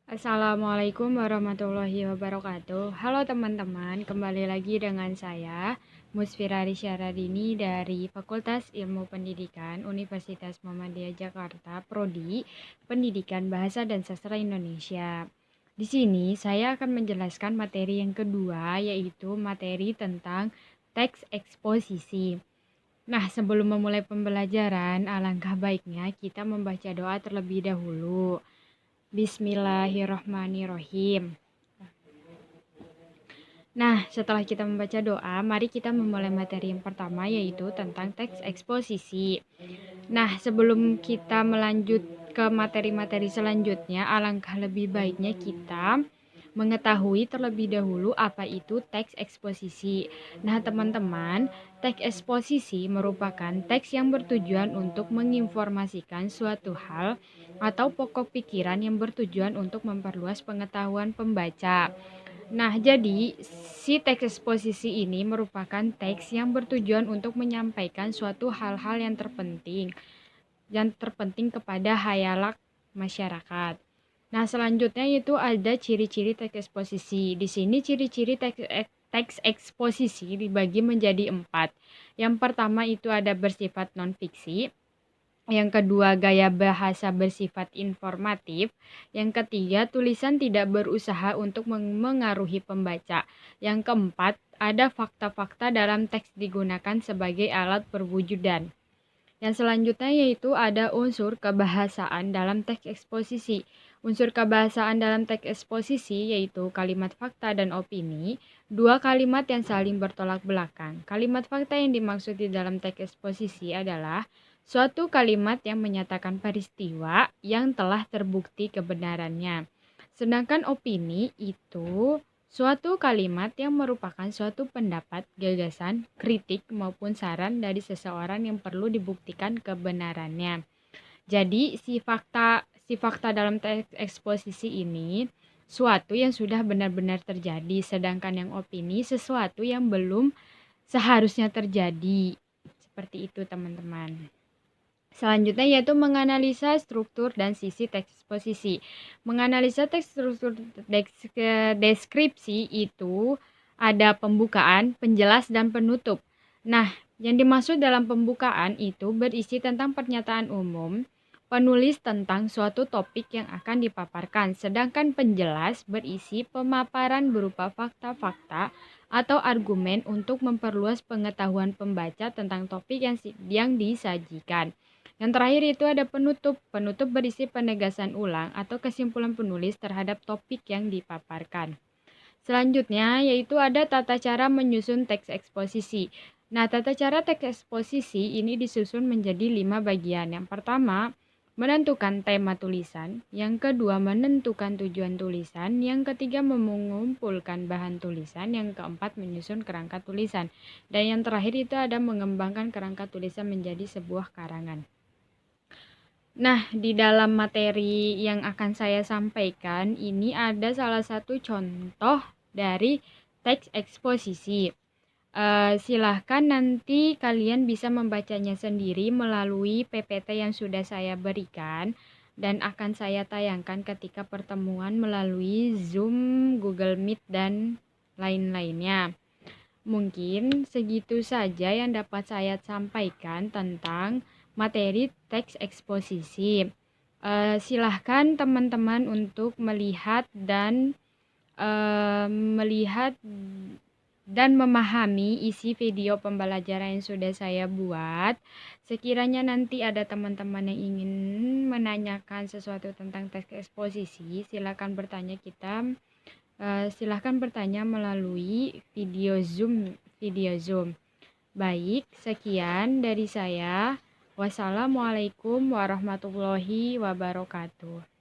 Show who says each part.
Speaker 1: Assalamualaikum warahmatullahi wabarakatuh. Halo teman-teman, kembali lagi dengan saya Musfira Risyaradini dari Fakultas Ilmu Pendidikan Universitas Muhammadiyah Jakarta, Prodi Pendidikan Bahasa dan Sastra Indonesia. Di sini saya akan menjelaskan materi yang kedua, yaitu materi tentang teks eksposisi. Nah, sebelum memulai pembelajaran, alangkah baiknya kita membaca doa terlebih dahulu. Bismillahirrohmanirrohim. Nah, setelah kita membaca doa, mari kita memulai materi yang pertama, yaitu tentang teks eksposisi. Nah, sebelum kita melanjut ke materi-materi selanjutnya, alangkah lebih baiknya kita mengetahui terlebih dahulu apa itu teks eksposisi. Nah, teman-teman, teks eksposisi merupakan teks yang bertujuan untuk menginformasikan suatu hal atau pokok pikiran yang bertujuan untuk memperluas pengetahuan pembaca. Nah, jadi si teks eksposisi ini merupakan teks yang bertujuan untuk menyampaikan suatu hal-hal yang terpenting kepada hayalak masyarakat. Nah, selanjutnya itu ada ciri-ciri teks eksposisi. Di sini ciri-ciri teks eksposisi dibagi menjadi 4. Yang pertama itu ada bersifat non-fiksi. Yang kedua, gaya bahasa bersifat informatif. Yang ketiga, tulisan tidak berusaha untuk mengaruhi pembaca. Yang keempat, ada fakta-fakta dalam teks digunakan sebagai alat perwujudan. Yang selanjutnya yaitu ada unsur kebahasaan dalam teks eksposisi. Unsur kebahasaan dalam teks eksposisi yaitu kalimat fakta dan opini, dua kalimat yang saling bertolak belakang. Kalimat fakta yang dimaksud di dalam teks eksposisi adalah suatu kalimat yang menyatakan peristiwa yang telah terbukti kebenarannya. Sedangkan opini itu suatu kalimat yang merupakan suatu pendapat, gagasan, kritik, maupun saran dari seseorang yang perlu dibuktikan kebenarannya. Jadi, si fakta dalam teks eksposisi ini suatu yang sudah benar-benar terjadi, sedangkan yang opini sesuatu yang belum seharusnya terjadi. Seperti itu, teman-teman. Selanjutnya yaitu menganalisa struktur dan sisi teks eksposisi. Menganalisa teks struktur deskripsi itu ada pembukaan, penjelas, dan penutup. Nah, yang dimaksud dalam pembukaan itu berisi tentang pernyataan umum, penulis tentang suatu topik yang akan dipaparkan, sedangkan penjelas berisi pemaparan berupa fakta-fakta atau argumen untuk memperluas pengetahuan pembaca tentang topik yang disajikan. Yang terakhir itu ada penutup. Penutup berisi penegasan ulang atau kesimpulan penulis terhadap topik yang dipaparkan. Selanjutnya yaitu ada tata cara menyusun teks eksposisi. Nah, tata cara teks eksposisi ini disusun menjadi 5 bagian. Yang pertama, menentukan tema tulisan. Yang kedua, menentukan tujuan tulisan. Yang ketiga, mengumpulkan bahan tulisan. Yang keempat, menyusun kerangka tulisan. Dan yang terakhir itu ada mengembangkan kerangka tulisan menjadi sebuah karangan. Nah, di dalam materi yang akan saya sampaikan, ini ada salah satu contoh dari teks eksposisi. Silahkan nanti kalian bisa membacanya sendiri melalui PPT yang sudah saya berikan dan akan saya tayangkan ketika pertemuan melalui Zoom, Google Meet, dan lain-lainnya. Mungkin segitu saja yang dapat saya sampaikan tentang materi teks eksposisi. Silahkan teman-teman untuk melihat dan memahami isi video pembelajaran yang sudah saya buat. Sekiranya nanti ada teman-teman yang ingin menanyakan sesuatu tentang teks eksposisi, silahkan bertanya melalui video Zoom. Baik, sekian dari saya. Wassalamualaikum warahmatullahi wabarakatuh.